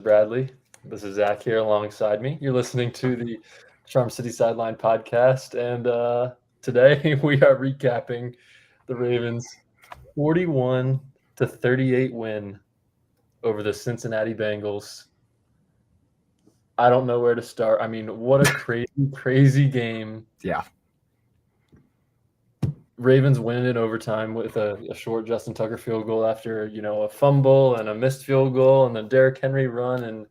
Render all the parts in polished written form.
Bradley. This is Zach here alongside me. You're listening to the Charm City Sideline podcast, and today we are recapping the Ravens' 41-38 win over the Cincinnati Bengals. I don't know where to start. I mean, what a crazy game. Yeah. Ravens win in overtime with a short Justin Tucker field goal after, a fumble and a missed field goal and then Derrick Henry run. And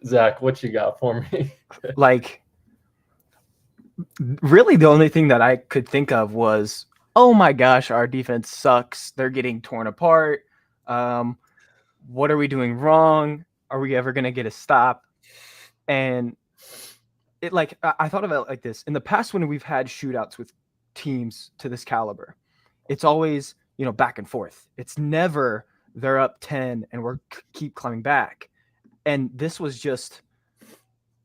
Zach, what you got for me? Really the only thing that I could think of was, oh my gosh, our defense sucks. They're getting torn apart. What are we doing wrong? Are we ever going to get a stop? And I thought about it like this. In the past, when we've had shootouts with teams to this caliber, it's always, back and forth. It's never they're up 10 and we're keep climbing back. And this was just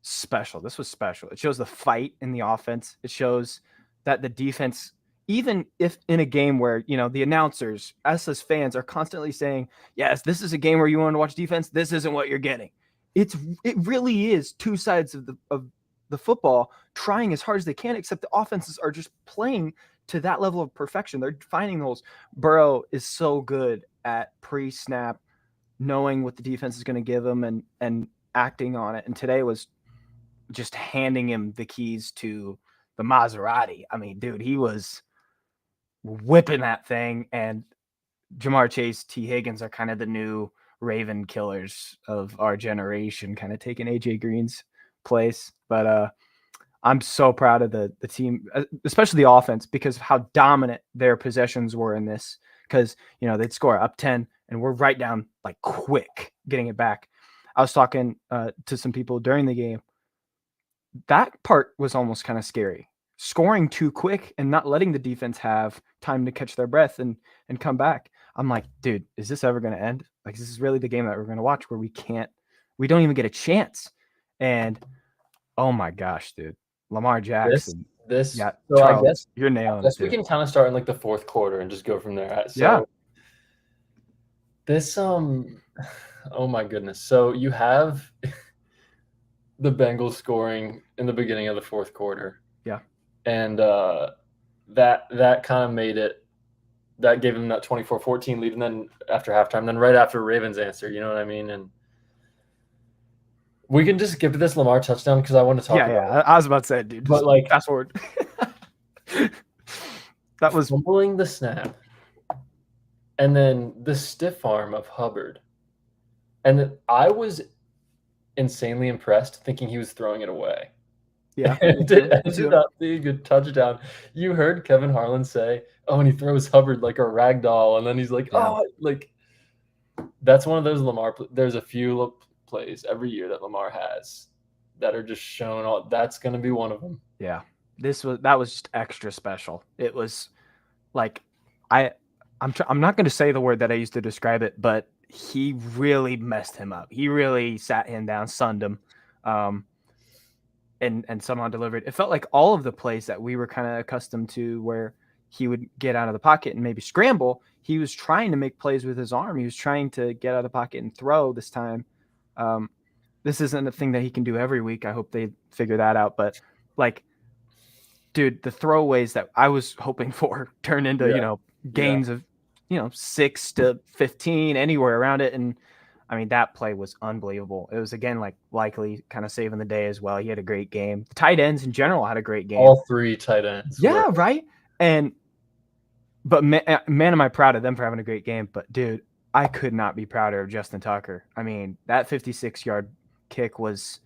special. This was special. It shows the fight in the offense. It shows that the defense, even if in a game where, the announcers, us as fans, are constantly saying, yes, this is a game where you want to watch defense. This isn't what you're getting. It really is two sides of the football trying as hard as they can, except the offenses are just playing to that level of perfection. They're finding the holes. Burrow is so good at pre-snap, knowing what the defense is going to give him and acting on it. And today was just handing him the keys to the Maserati. I mean, dude, he was whipping that thing. And Jamar Chase, T. Higgins are kind of the new Raven killers of our generation, kind of taking AJ Green's place. But I'm so proud of the team, especially the offense, because of how dominant their possessions were in this. Because, they'd score up 10 and we're right down like quick getting it back. I was talking to some people during the game. That part was almost kind of scary. Scoring too quick and not letting the defense have time to catch their breath and come back. I'm like, dude, is this ever going to end? Like, this is really the game that we're going to watch where we don't even get a chance. And oh my gosh, dude, Lamar Jackson. So Charles, I guess you're nailing it. We can kind of start in like the fourth quarter and just go from there. This oh my goodness. So you have the Bengals scoring in the beginning of the fourth quarter. Yeah. And that kind of made it, that gave them that 24-14 lead. And then after halftime, then right after Ravens answer, you know what I mean? And we can just skip this Lamar touchdown because I want to talk about it. I was about to say, dude, but like fast forward. That was fumbling the snap. And then the stiff arm of Hubbard. And I was insanely impressed, thinking he was throwing it away. Yeah. It ended up being a good touchdown. You heard Kevin Harlan say, and he throws Hubbard like a rag doll. And then he's like, that's one of those Lamar. There's a few plays every year that Lamar has that are just shown. That's going to be one of them. Yeah. That was just extra special. It was like, I'm not going to say the word that I used to describe it, but he really messed him up. He really sat him down, sunned him, and somehow delivered. It felt like all of the plays that we were kind of accustomed to where he would get out of the pocket and maybe scramble. He was trying to make plays with his arm. He was trying to get out of the pocket and throw this time. This isn't a thing that he can do every week. I hope they figure that out. But dude, the throwaways that I was hoping for turned into, gains of, 6 to 15, anywhere around it. And I mean, that play was unbelievable. It was, again, likely kind of saving the day as well. He had a great game. The tight ends in general had a great game. All three tight ends. Yeah, right. But man, am I proud of them for having a great game. But dude, I could not be prouder of Justin Tucker. I mean, that 56-yard kick was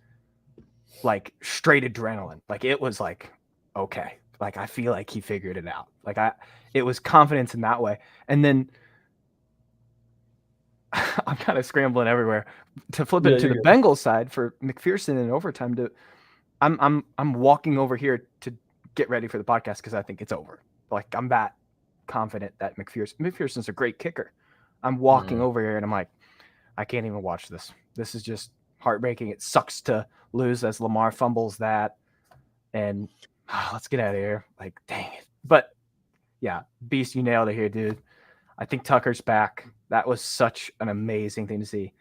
like straight adrenaline. Like, it was like, okay, like I feel like he figured it out. Like it was confidence in that way. And then I'm kind of scrambling everywhere to flip it to the Bengals side for McPherson in overtime. I'm walking over here to get ready for the podcast because I think it's over. Like, I'm that confident that McPherson's a great kicker. I'm walking over here and I'm like, I can't even watch this. This is just heartbreaking. It sucks to lose as Lamar fumbles that. And let's get out of here. Like, dang it. But yeah, Beast, you nailed it here, dude. I think Tucker's back. That was such an amazing thing to see.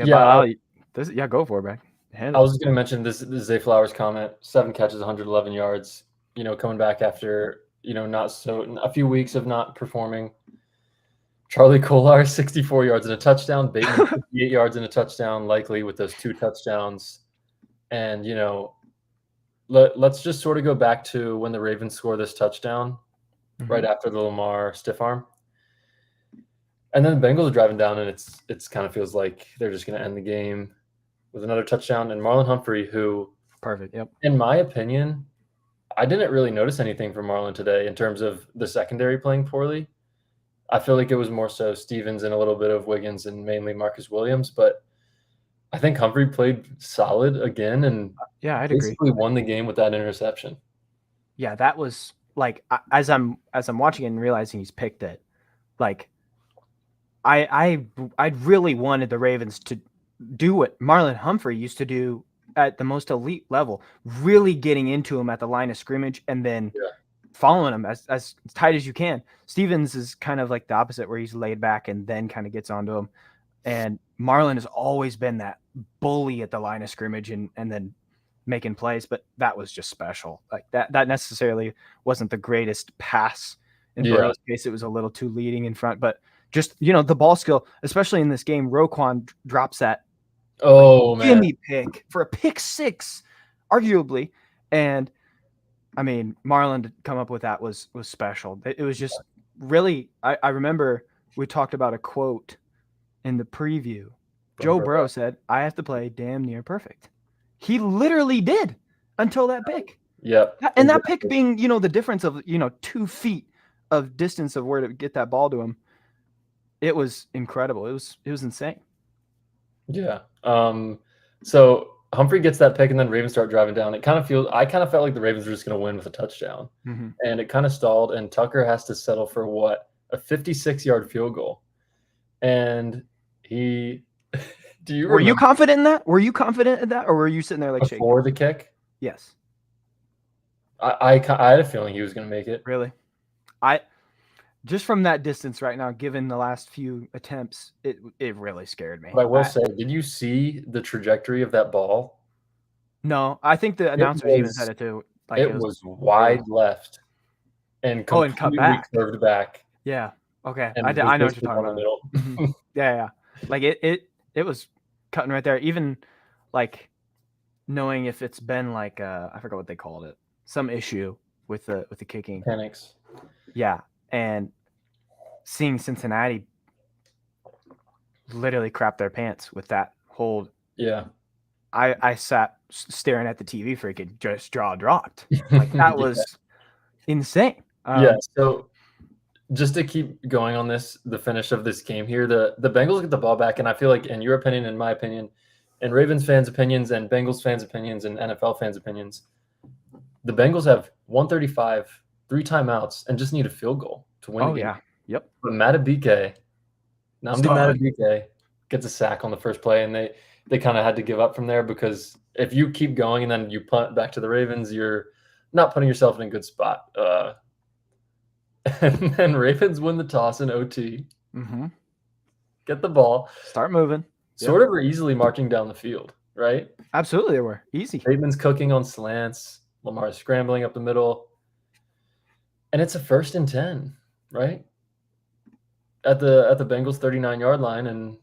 Yeah, Go for it, man. I was just going to mention this Zay Flowers comment, 7 catches, 111 yards, coming back after, a few weeks of not performing. Charlie Kolar, 64 yards and a touchdown. Bateman, 58 yards and a touchdown, likely with those 2 touchdowns. And, let's just sort of go back to when the Ravens score this touchdown right after the Lamar stiff arm. And then the Bengals are driving down, and it's kind of feels like they're just going to end the game with another touchdown. And Marlon Humphrey, who – perfect, yep. In my opinion, I didn't really notice anything from Marlon today in terms of the secondary playing poorly. I feel like it was more so Stevens and a little bit of Wiggins and mainly Marcus Williams. But I think Humphrey played solid again and I'd basically agree. won the game with that interception. Yeah, that was like as I'm watching it and realizing he's picked it, like I really wanted the Ravens to do what Marlon Humphrey used to do at the most elite level, really getting into him at the line of scrimmage and then following him as tight as you can. Stevens is kind of like the opposite, where he's laid back and then kind of gets onto him. And Marlon has always been that bully at the line of scrimmage and then making plays, but that was just special. Like that necessarily wasn't the greatest pass. In Burrow's case, it was a little too leading in front, but just, the ball skill, especially in this game, Roquan drops that gimme pick for a pick 6, arguably. And I mean, Marlon to come up with that was special. It was just really, I remember we talked about a quote in the preview. Joe Burrow said, "I have to play damn near perfect." He literally did until that pick. Yep. And that pick being, the difference of, 2 feet of distance of where to get that ball to him. It was incredible. It was insane. Yeah. So Humphrey gets that pick and then Ravens start driving down. I kind of felt like the Ravens were just going to win with a touchdown. And it kind of stalled, and Tucker has to settle for a 56-yard field goal. And he Were you confident in that? Were you confident in that, or were you sitting there like shaking? Before the kick? Yes. I had a feeling he was going to make it. Really? Just from that distance right now, given the last few attempts, it really scared me. But I will say, did you see the trajectory of that ball? No, I think the announcers even said it too. Like it was wide left and completely curved back. Yeah. Okay. I know what you're talking about. Yeah. Like it was cutting right there. Even like knowing if it's been like I forgot what they called it, some issue with the kicking. Mechanics. Yeah, and seeing Cincinnati literally crap their pants with that hold. Yeah. I sat staring at the TV freaking just jaw dropped. Like that was insane. So just to keep going on this, the finish of this game here, the Bengals get the ball back, and I feel like in your opinion, in my opinion, and Ravens fans' opinions, and Bengals fans' opinions, and NFL fans' opinions, the Bengals have 135, 3 timeouts, and just need a field goal to win the game. Yeah. Yep. But Nnamdi Madubuike gets a sack on the first play, and they kind of had to give up from there, because if you keep going and then you punt back to the Ravens, you're not putting yourself in a good spot. And then Ravens win the toss in OT. Get the ball. Start moving. Sort of were easily marching down the field, right? Absolutely, they were. Easy. Bateman's cooking on slants. Lamar's scrambling up the middle. And it's a 1st and 10, right? At the Bengals 39-yard line, and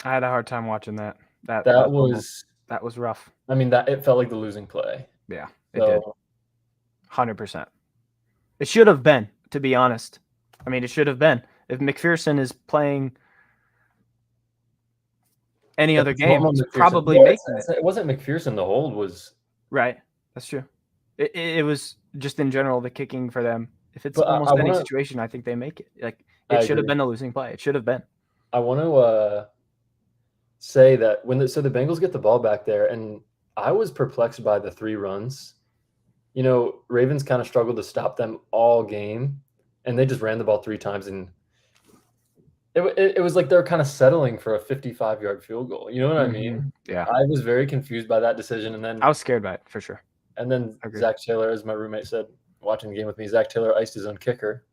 I had a hard time watching that. That was rough. I mean, it felt like the losing play. Yeah, it did. 100%. It should have been, to be honest. I mean, it should have been. If McPherson is playing any other game, he's probably making it. It wasn't McPherson. The hold was right. That's true. It was just in general the kicking for them. If it's almost any situation, I think they make it. Like it should have been a losing play. It should have been. I want to say that the Bengals get the ball back there, and I was perplexed by the 3 runs. Ravens kind of struggled to stop them all game, and they just ran the ball 3 times, and it was like they were kind of settling for a 55-yard field goal. You know what I mean? Yeah. I was very confused by that decision, and then I was scared by it for sure. And then Zach Taylor, as my roommate said, watching the game with me, Zach Taylor iced his own kicker.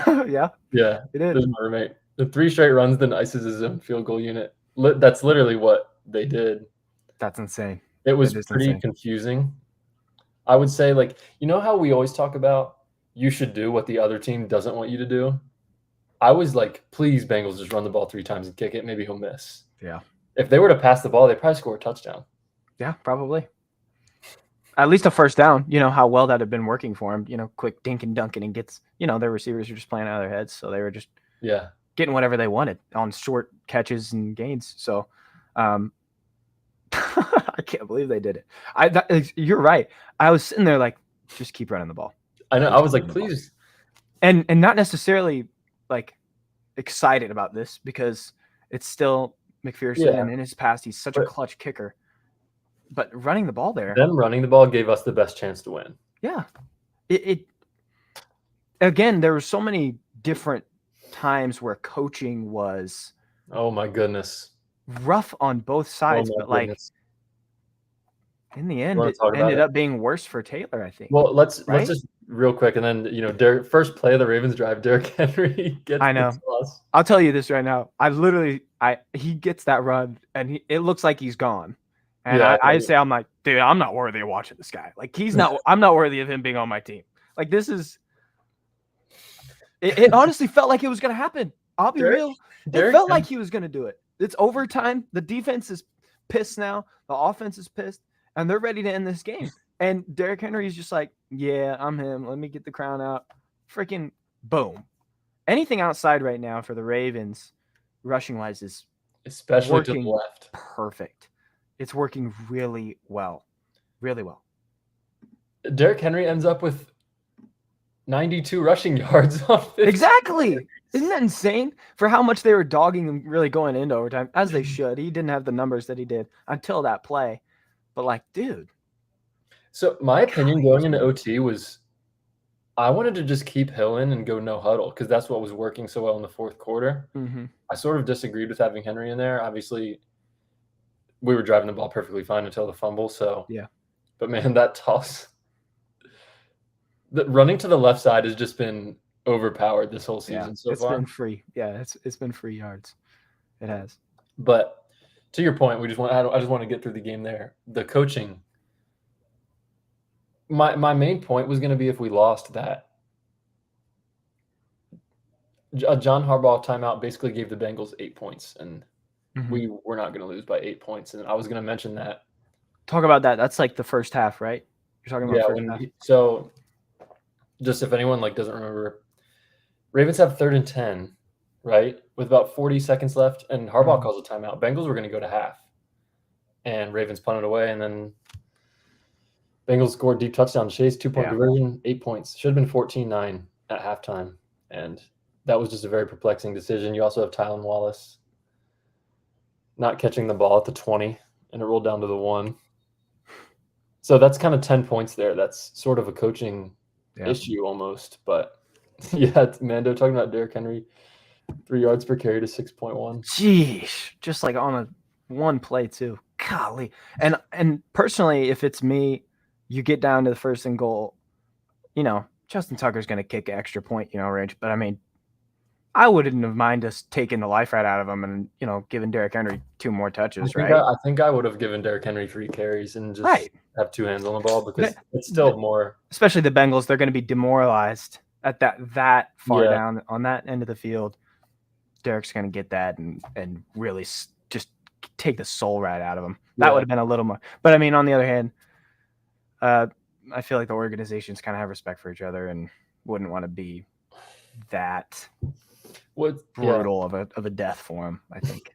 Yeah. Yeah, it is. This is my roommate. The 3 straight runs, then ices his own field goal unit. That's literally what they did. That's insane. It was That is pretty insane. confusing. I would say, like, you know how we always talk about you should do what the other team doesn't want you to do? I was like, please, Bengals, just run the ball 3 times and kick it. Maybe he'll miss. Yeah. If they were to pass the ball, they'd probably score a touchdown. Yeah, probably. At least a first down. You know how well that had been working for him. You know, quick dink and dunk, and he gets. You know, their receivers were just playing out of their heads, so they were just getting whatever they wanted on short catches and gains. So, I can't believe they did it. You're right. I was sitting there like, just keep running the ball. I know. I was like, please, and not necessarily like excited about this because it's still McPherson, and in his past, he's such a clutch kicker. But running the ball there, them running the ball gave us the best chance to win. Yeah, it again, there were so many different times where coaching was, oh my goodness, rough on both sides, but like in the end, it ended up being worse for Taylor, I think. Well, let's just real quick, and then Derrick, first play of the Ravens drive, Derrick Henry gets. I know. I'll tell you this right now. He gets that run, and it looks like he's gone. And I say, I'm like, dude, I'm not worthy of watching this guy. Like, I'm not worthy of him being on my team. Like, this is. It honestly felt like it was going to happen. I'll be real. It felt like he was going to do it. It's overtime. The defense is pissed now. The offense is pissed. And they're ready to end this game. And Derrick Henry is just like, yeah, I'm him. Let me get the crown out. Freaking boom. Anything outside right now for the Ravens, rushing-wise, is especially to the left. Perfect. It's working really well. Really well. Derrick Henry ends up with 92 rushing yards on 50. Exactly. Isn't that insane? For how much they were dogging him really going into overtime, as they should. He didn't have the numbers that he did until that play. But, like, dude. So, my opinion going into OT was I wanted to just keep Hill in and go no huddle because that's what was working so well in the fourth quarter. Mm-hmm. I sort of disagreed with having Henry in there. Obviously, we were driving the ball perfectly fine until the fumble. So, yeah. But, man, that toss. The running to the left side has just been overpowered this whole season so far. It's been free. Yeah, it's been free yards. It has. But to your point, I just want to get through the game there. The coaching. My main point was going to be if we lost that. A John Harbaugh timeout basically gave the Bengals 8 points, and we were not going to lose by 8 points. And I was going to mention that. Talk about that. That's like the first half, right? You're talking about first half. So just if anyone doesn't remember, Ravens have 3rd and 10, right? With about 40 seconds left, and Harbaugh calls a timeout. Bengals were going to go to half. And Ravens punted away, and then Bengals scored deep touchdown. Chase 2-point conversion, 8 points. Should have been 14-9 at halftime. And that was just a very perplexing decision. You also have Tylan Wallace not catching the ball at the 20, and it rolled down to the 1. So that's kind of 10 points there. That's sort of a coaching issue almost. But, yeah, Mando talking about Derrick Henry, 3 yards per carry to 6.1. Jeez, just like on a one play too. Golly. And personally, if it's me, you get down to the 1st and goal, Justin Tucker's going to kick an extra point, range. But, I mean, I wouldn't have minded us taking the life right out of him and, giving Derrick Henry 2 more touches, right? I think I would have given Derrick Henry 3 carries and just have 2 hands on the ball because it's still more. Especially the Bengals, they're going to be demoralized at that far down on that end of the field. Derrick's going to get that and really just take the soul right out of him. That would have been a little more. But, I mean, on the other hand, I feel like the organizations kind of have respect for each other and wouldn't want to be that brutal of a death for him, I think.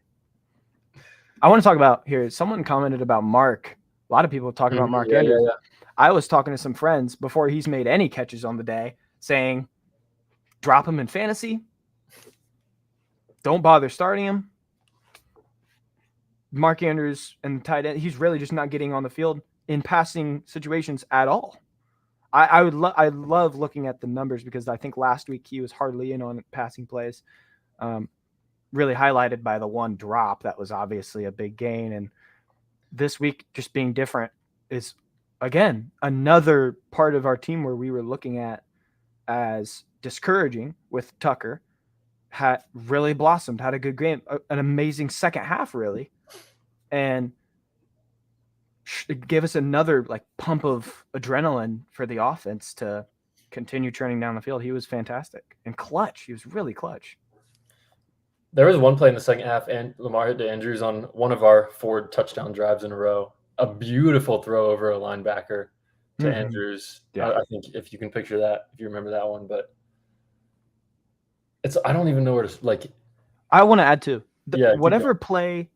I want to talk about here. Someone commented about Mark. A lot of people talking about Mark Andrews. Yeah. I was talking to some friends before he's made any catches on the day saying, drop him in fantasy. Don't bother starting him. Mark Andrews and the tight end, he's really just not getting on the field in passing situations at all. I love looking at the numbers because I think last week he was hardly in on passing plays, really highlighted by the 1 drop. That was obviously a big gain. And this week just being different is, again, another part of our team where we were looking at as discouraging with Tucker. had really blossomed, had a good game, an amazing second half, really, and it gave us another like pump of adrenaline for the offense to continue churning down the field. He was fantastic and clutch. He was really clutch. There was one play in the second half, and Lamar hit to Andrews on one of our 4 touchdown drives in a row. A beautiful throw over a linebacker to Andrews. Yeah. I think if you can picture that, if you remember that one, but I don't even know where to like. I want to add too. Yeah, whatever play.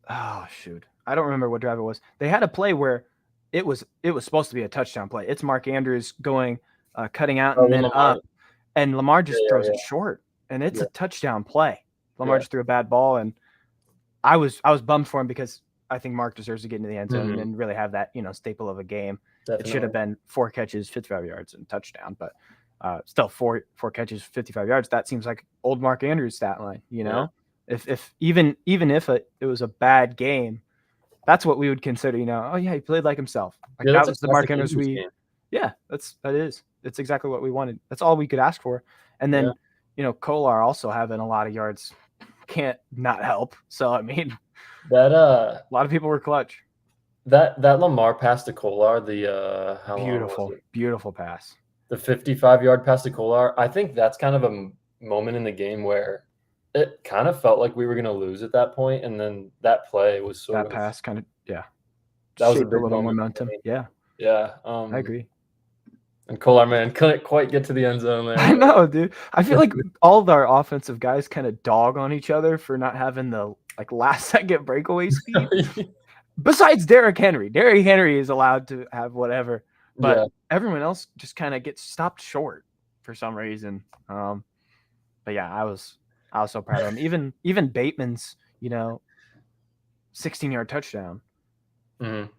Oh shoot, I don't remember what drive it was. They had a play where it was supposed to be a touchdown play. It's Mark Andrews going, cutting out and then Lamar. up, and Lamar just throws it short, and it's a touchdown play. Lamar just threw a bad ball, and I was bummed for him because I think Mark deserves to get into the end zone and really have that staple of a game. Definitely. It should have been 4 catches, 55 yards, and touchdown, but still 4 catches, 55 yards. That seems like old Mark Andrews stat line, Yeah. If even if it was a bad game, that's what we would consider. Oh yeah, he played like himself. Like that was the Mark Andrews we. Yeah, it's exactly what we wanted. That's all we could ask for. And then Kolar also having a lot of yards can't not help. So I mean, that a lot of people were clutch. That Lamar pass to Kolar, the beautiful pass. The 55-yard pass to Kolar. I think that's kind of a moment in the game where it kind of felt like we were going to lose at that point, and then that play was sort that pass kind of that was a big little momentum. Yeah. I agree. And Kolar, man, couldn't quite get to the end zone there. I know, dude. I feel like all of our offensive guys kind of dog on each other for not having the last second breakaway speed. Besides Derrick Henry. Derrick Henry is allowed to have whatever, but everyone else just kind of gets stopped short for some reason. But yeah, I was so proud of him. Even Bateman's, 16-yard touchdown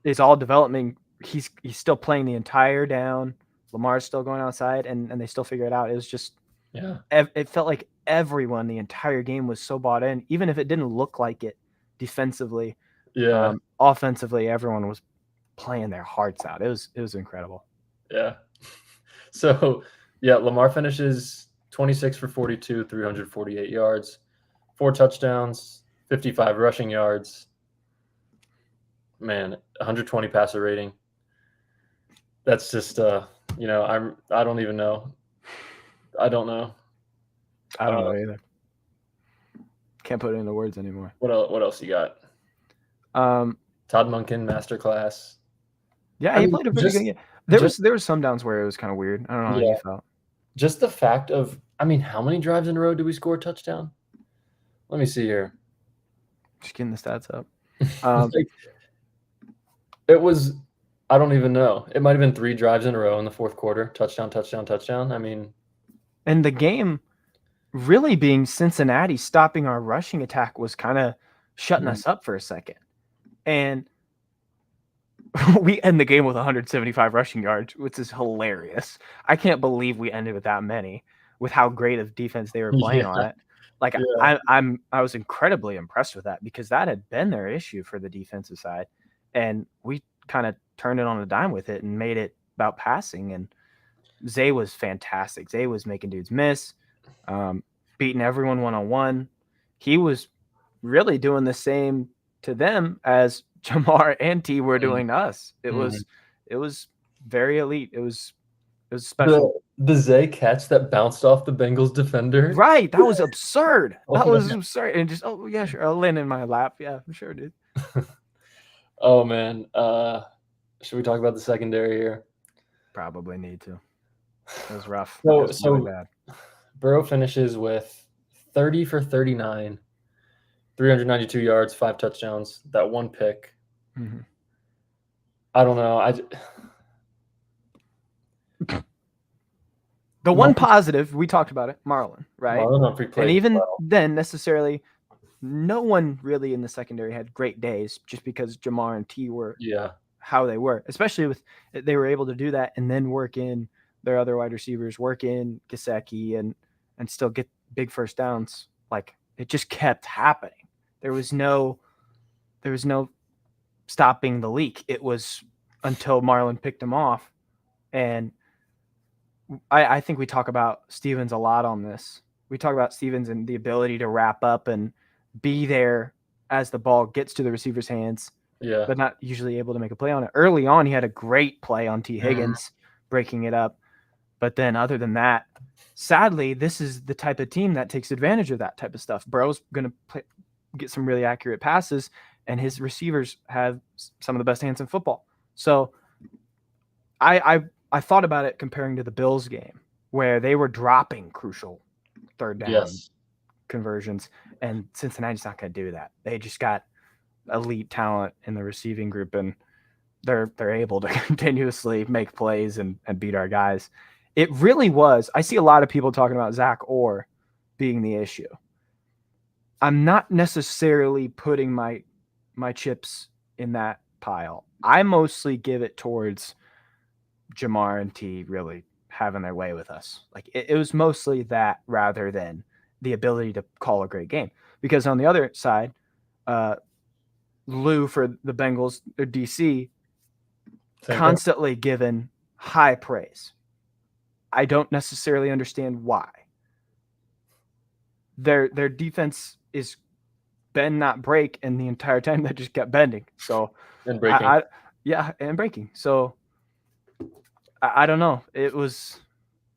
is all development. He's still playing the entire down. Lamar's still going outside, and they still figure it out. It was just, it felt like everyone the entire game was so bought in, even if it didn't look like it defensively. Yeah. Offensively, everyone was playing their hearts out. It was incredible. Yeah. So, Lamar finishes 26 for 42, 348 yards, 4 touchdowns, 55 rushing yards. Man, 120 passer rating. That's just I don't even know. I don't know. I don't know either. Can't put it into words anymore. What else you got? Todd Monken masterclass. Yeah, he played a pretty good game. There was some downs where it was kind of weird. I don't know how you felt. Just the fact of, how many drives in a row did we score a touchdown? Let me see here. Just getting the stats up. It was, I don't even know. It might have been 3 drives in a row in the fourth quarter. Touchdown, touchdown, touchdown. And the game really being Cincinnati stopping our rushing attack was kind of shutting us up for a second. And we end the game with 175 rushing yards, which is hilarious. I can't believe we ended with that many, with how great of defense they were playing on it. I was incredibly impressed with that, because that had been their issue for the defensive side, and we kind of turned it on a dime with it and made it about passing. And Zay was fantastic. Zay was making dudes miss, beating everyone one-on-one. He was really doing the same to them as Jamar and T were doing to us. It was very elite. It was special. The Zay catch that bounced off the Bengals defender. Right. That was absurd. That was absurd. And just, yeah, sure. I'll land in my lap. Yeah, for sure, dude. Oh, man. Should we talk about the secondary here? Probably need to. It was rough. So, it was really bad. Burrow finishes with 30 for 39, 392 yards, 5 touchdowns, that 1 pick. Mm-hmm. I don't know. The one positive, we talked about it, Marlon, right? And even then, necessarily, no one really in the secondary had great days, just because Jamar and T were how they were, especially with they were able to do that and then work in their other wide receivers, work in Gesicki and still get big first downs. Like, it just kept happening. There was no stopping the leak. It was until Marlon picked him off. And I think we talk about Stevens a lot on this. we talk about Stevens and the ability to wrap up and be there as the ball gets to the receiver's hands, but not usually able to make a play on it. Early on, he had a great play on T. Higgins, breaking it up. But then other than that, sadly, this is the type of team that takes advantage of that type of stuff. Burrow's going to get some really accurate passes, and his receivers have some of the best hands in football. So I thought about it comparing to the Bills game where they were dropping crucial third down conversions, and Cincinnati's not going to do that. They just got elite talent in the receiving group, and they're able to continuously make plays and beat our guys. It really was. I see a lot of people talking about Zach Orr being the issue. I'm not necessarily putting my chips in that pile. I mostly give it towards Jamar and T really having their way with us. Like it was mostly that rather than the ability to call a great game. Because on the other side, Lou for the Bengals, or DC, constantly given high praise. I don't necessarily understand why. Their defense is bend not break, and the entire time they just kept bending. So and breaking, and breaking. So I don't know. It was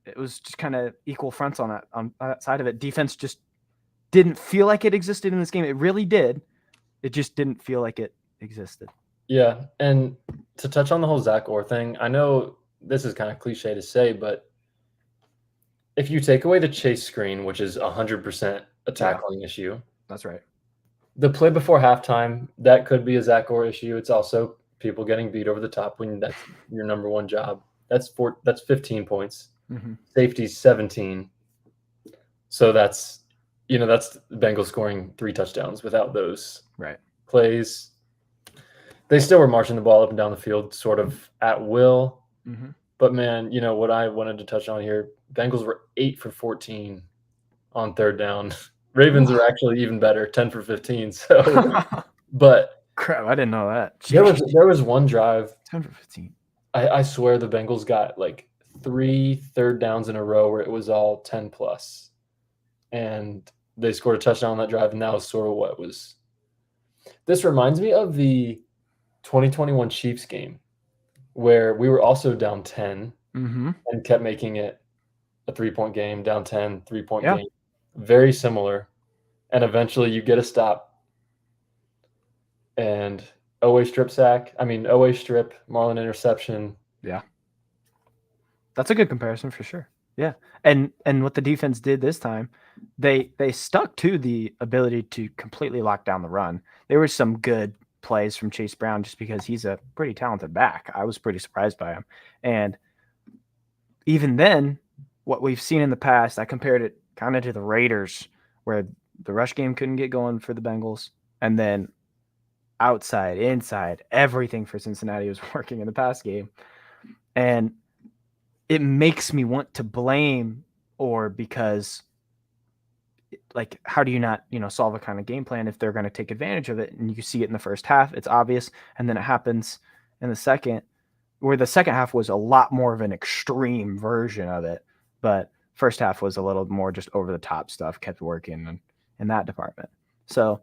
just kind of equal fronts on that side of it. Defense just didn't feel like it existed in this game. It really did. It just didn't feel like it existed. Yeah, and to touch on the whole Zach Orr thing, I know this is kind of cliche to say, but if you take away the chase screen, which is 100% a tackling issue. That's right. The play before halftime, that could be a Zach Orr issue. It's also people getting beat over the top when that's your number one job. That's 15 points. Mm-hmm. Safety's 17. So that's the Bengals scoring 3 touchdowns without those plays. They still were marching the ball up and down the field sort of at will. Mm-hmm. But, man, what I wanted to touch on here, Bengals were 8 for 14 on third down. Ravens are actually even better, 10 for 15. So, but crap, I didn't know that. There was one drive. 10 for 15. I swear the Bengals got like 3 third downs in a row where it was all 10 plus, and they scored a touchdown on that drive, and that was sort of what it was. This reminds me of the 2021 Chiefs game where we were also down 10 and kept making it a 3-point game, down 10, 3-point game. Very similar. And eventually you get a stop. And OA strip, Marlin interception. Yeah. That's a good comparison for sure. Yeah. And what the defense did this time, they stuck to the ability to completely lock down the run. There were some good plays from Chase Brown just because he's a pretty talented back. I was pretty surprised by him. And even then, what we've seen in the past, I compared it kind of to the Raiders, where the rush game couldn't get going for the Bengals, and then outside, inside, everything for Cincinnati was working in the pass game. And it makes me want to blame Orr because, like, how do you not, solve a kind of game plan if they're going to take advantage of it? And you see it in the first half, it's obvious. And then it happens in the second, where the second half was a lot more of an extreme version of it. But first half was a little more just over the top stuff, kept working in that department. So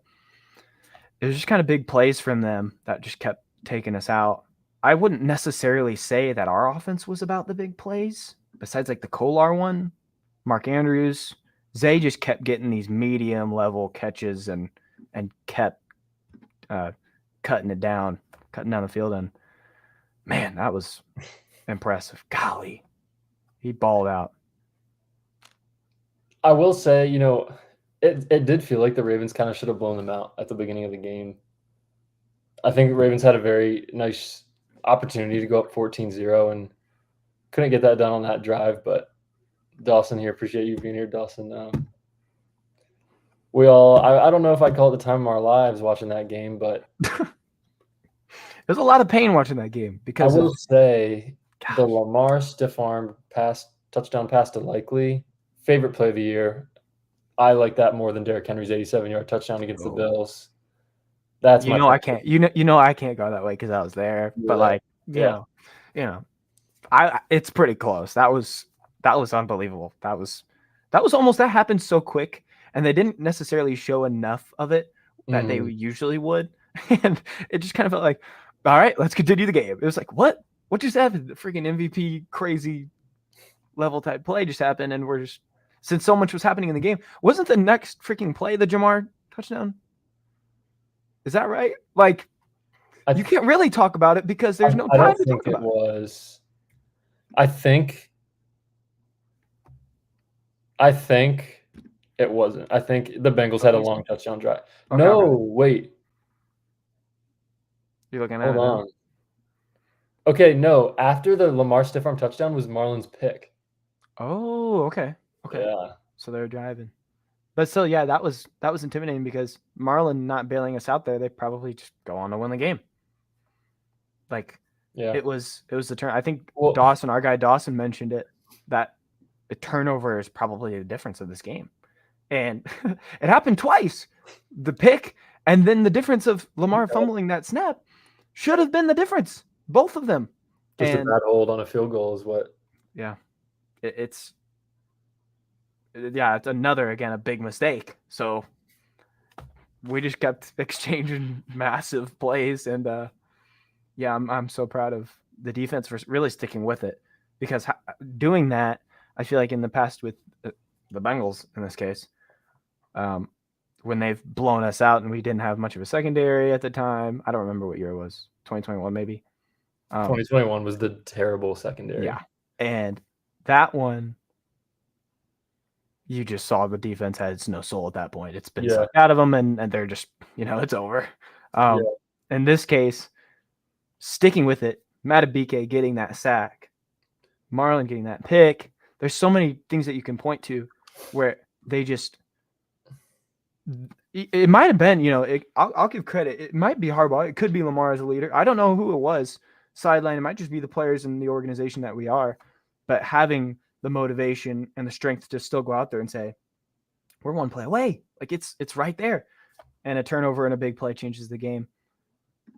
it was just kind of big plays from them that just kept taking us out. I wouldn't necessarily say that our offense was about the big plays. Besides like the Kolar one, Mark Andrews, Zay just kept getting these medium level catches and kept cutting down the field. And man, that was impressive. Golly, he balled out. I will say, it did feel like the Ravens kind of should have blown them out at the beginning of the game. I think the Ravens had a very nice opportunity to go up 14-0 and couldn't get that done on that drive. But Dawson here, appreciate you being here, Dawson. I don't know if I'd call it the time of our lives watching that game, but there's a lot of pain watching that game because I will say the Lamar stiff arm touchdown pass to Likely, favorite play of the year. I like that more than Derrick Henry's 87-yard touchdown against the Bills. That's I can't. I can't go that way because I was there. But it's pretty close. That was unbelievable. That was that happened so quick, and they didn't necessarily show enough of it that they usually would. And it just kind of felt like, all right, let's continue the game. It was like, what just happened? The freaking MVP crazy level type play just happened, and since so much was happening in the game, wasn't the next freaking play the Jamar touchdown? Is that right? Like, you can't really talk about it because there's no time to talk about it. I think it wasn't. I think the Bengals had a long touchdown drive. Okay, no, wait. You're looking at Hold on. Okay, no. After the Lamar stiff arm touchdown was Marlon's pick. Oh, okay. Yeah. So they're driving. But still, yeah, that was intimidating because Marlon not bailing us out there, they probably just go on to win the game. Like, yeah, it was the turn. I think Dawson, our guy Dawson, mentioned it, that the turnover is probably the difference of this game. And it happened twice. The pick and then the difference of Lamar fumbling that snap should have been the difference. Both of them. Just a bad hold on a field goal is what. Yeah. It's another, again, a big mistake. So we just kept exchanging massive plays, and I'm so proud of the defense for really sticking with it, because doing that, I feel like in the past with the Bengals in this case, when they've blown us out and we didn't have much of a secondary at the time. I don't remember what year it was, 2021 maybe. 2021 was the terrible secondary. Yeah, and that one, you just saw the defense has no soul at that point. It's been sucked out of them, and they're just, it's over. In this case, sticking with it, Matabike getting that sack, Marlon getting that pick. There's so many things that you can point to where they just – it might have been, I'll give credit. It might be Harbaugh. It could be Lamar as a leader. I don't know who it was sideline. It might just be the players in the organization that we are. But having the motivation and the strength to still go out there and say, we're one play away. Like, it's right there. And a turnover and a big play changes the game.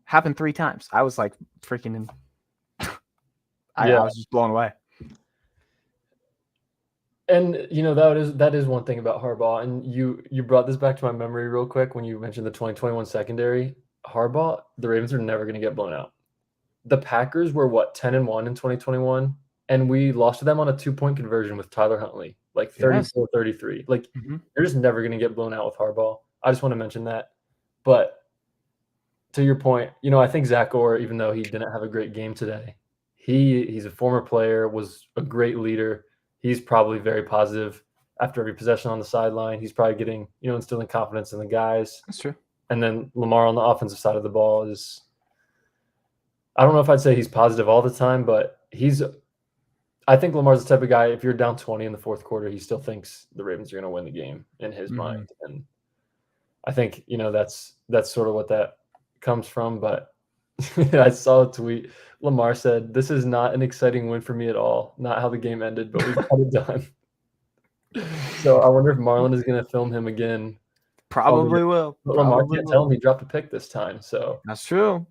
Happened 3 times. I was like freaking I was just blown away. And that is one thing about Harbaugh. And you brought this back to my memory real quick when you mentioned the 2021 secondary. Harbaugh, the Ravens are never going to get blown out. The Packers were 10-1 in 2021, and we lost to them on a 2-point conversion with Tyler Huntley, like 34-33. Like, they're just never going to get blown out with Harbaugh. I just want to mention that. But to your point, I think Zach Orr, even though he didn't have a great game today, he's a former player, was a great leader. He's probably very positive after every possession on the sideline. He's probably getting, instilling confidence in the guys. That's true. And then Lamar on the offensive side of the ball is, I don't know if I'd say he's positive all the time, but I think Lamar's the type of guy, if you're down 20 in the fourth quarter, he still thinks the Ravens are going to win the game in his mind. And I think, that's sort of what that comes from. But I saw a tweet. Lamar said, "This is not an exciting win for me at all. Not how the game ended, but we got it done." So I wonder if Marlon is going to film him again. Probably will. But Lamar can't tell him he dropped a pick this time. So that's true.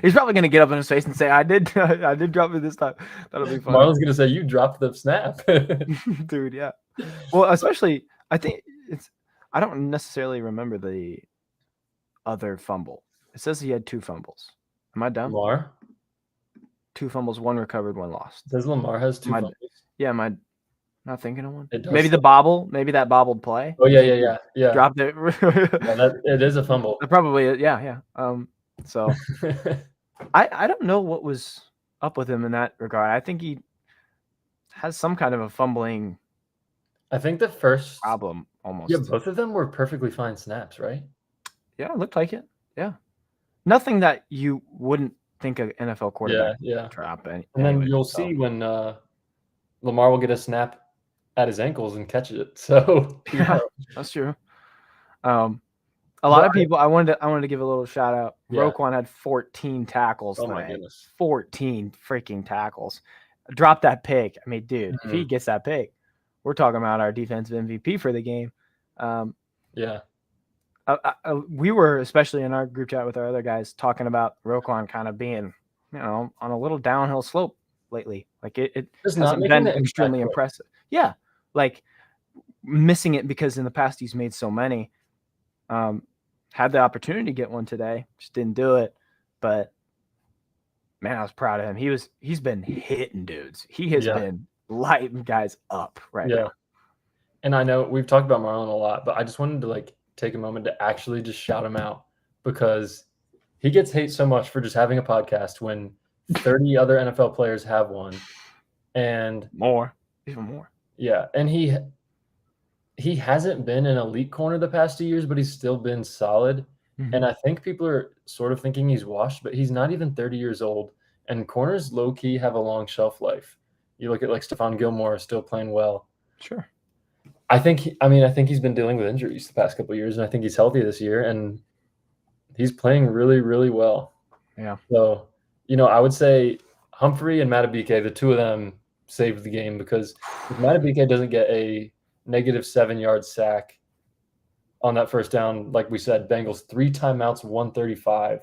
He's probably going to get up in his face and say, I did drop it this time. That'll be fun. Marlon's going to say, "You dropped the snap." Dude, yeah. Well, especially, I think I don't necessarily remember the other fumble. It says he had 2 fumbles. Am I dumb? Lamar? 2 fumbles, 1 recovered, 1 lost. It says Lamar has 2 fumbles. Yeah, am I not thinking of one? Maybe the bobble, maybe that bobbled play. Oh, yeah. Dropped it. It is a fumble. It probably is, yeah. So I don't know what was up with him in that regard. I think he has some kind of a fumbling. I think the first problem almost. Yeah, both of them were perfectly fine snaps, right? Yeah, it looked like it. Yeah. Nothing that you wouldn't think an NFL quarterback drop. And then you'll see when Lamar will get a snap at his ankles and catch it. So that's true. A lot of people. I wanted to give a little shout out. Yeah. Roquan had 14 tackles today. My goodness. 14 freaking tackles. Drop that pick. I mean, dude, if he gets that pick, we're talking about our defensive MVP for the game. We were, especially in our group chat with our other guys, talking about Roquan kind of being, on a little downhill slope lately. Like it hasn't been extremely impressive. Yeah. Like missing it because in the past he's made so many. Had the opportunity to get one today, just didn't do it. But man, I was proud of him. He's been hitting dudes. He has been lighting guys up now. And I know we've talked about Marlon a lot, but I just wanted to like take a moment to actually just shout him out because he gets hate so much for just having a podcast when 30 other NFL players have one. And even more. Yeah, and he hasn't been an elite corner the past 2 years, but he's still been solid. Mm-hmm. And I think people are sort of thinking he's washed, but he's not even 30 years old. And corners low-key have a long shelf life. You look at like Stephon Gilmore still playing well. Sure. I think he's been dealing with injuries the past couple of years, and I think he's healthy this year, and he's playing really, really well. Yeah. So, I would say Humphrey and Matabike, the two of them saved the game because if Matabike doesn't get a negative 7-yard sack on that first down, like we said, Bengals 3 timeouts, 135.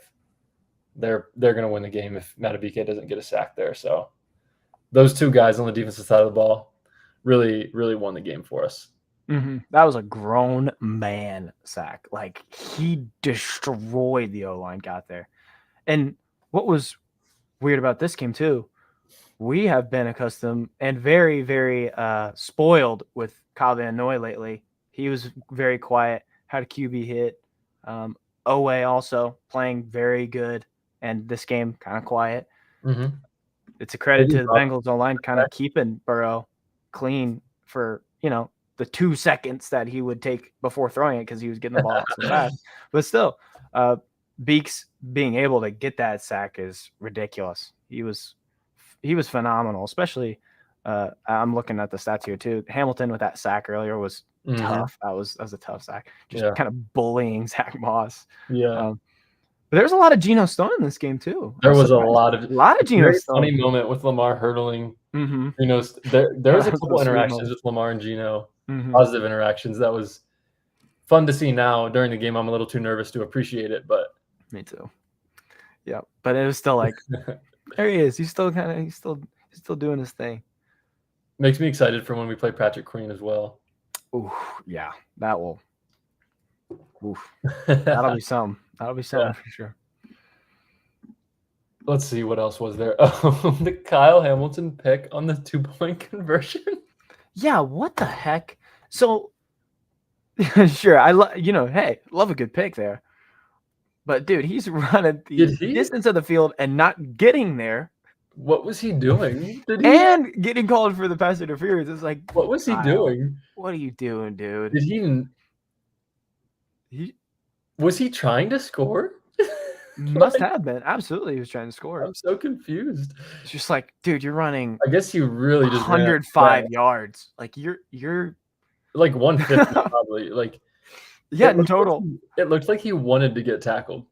They're going to win the game if Matabike doesn't get a sack there. So those two guys on the defensive side of the ball really, really won the game for us. Mm-hmm. That was a grown man sack. Like he destroyed the O-line, got there. And what was weird about this game too, we have been accustomed and very, very spoiled with Kyle Van Noy lately. He was very quiet, had a QB hit. Owe also playing very good, and this game kind of quiet. Mm-hmm. It's a credit to the Bengals O-line kind of keeping Burrow clean for, the 2 seconds that he would take before throwing it because he was getting the ball out so fast. But still, Beaks being able to get that sack is ridiculous. He was phenomenal, especially I'm looking at the stats here too. Hamilton with that sack earlier was tough. That was a tough sack. Just kind of bullying Zach Moss. Yeah. But there's a lot of Geno Stone in this game too. There was a lot of Geno Stone. Funny moment with Lamar hurdling. Mm-hmm. There was a couple interactions with Lamar and Geno, positive interactions. That was fun to see now during the game. I'm a little too nervous to appreciate it, but me too. Yeah, but it was still like there he is. He's still doing his thing. Makes me excited for when we play Patrick Queen as well. Ooh, yeah, that will. Oof, that'll be something. That'll be something for sure. Let's see what else was there. Oh, the Kyle Hamilton pick on the 2-point conversion. Yeah, what the heck? So, sure, hey, love a good pick there. But dude, he's running the distance of the field and not getting there. What was he doing? And getting called for the pass interference. It's like, what was he doing? What are you doing, dude? Was he trying to score? Must have been. Absolutely, he was trying to score. I'm so confused. It's just like, dude, you're running. I guess you really just 105 yards. Like you're like 150 probably. Like in total. It looked like he wanted to get tackled.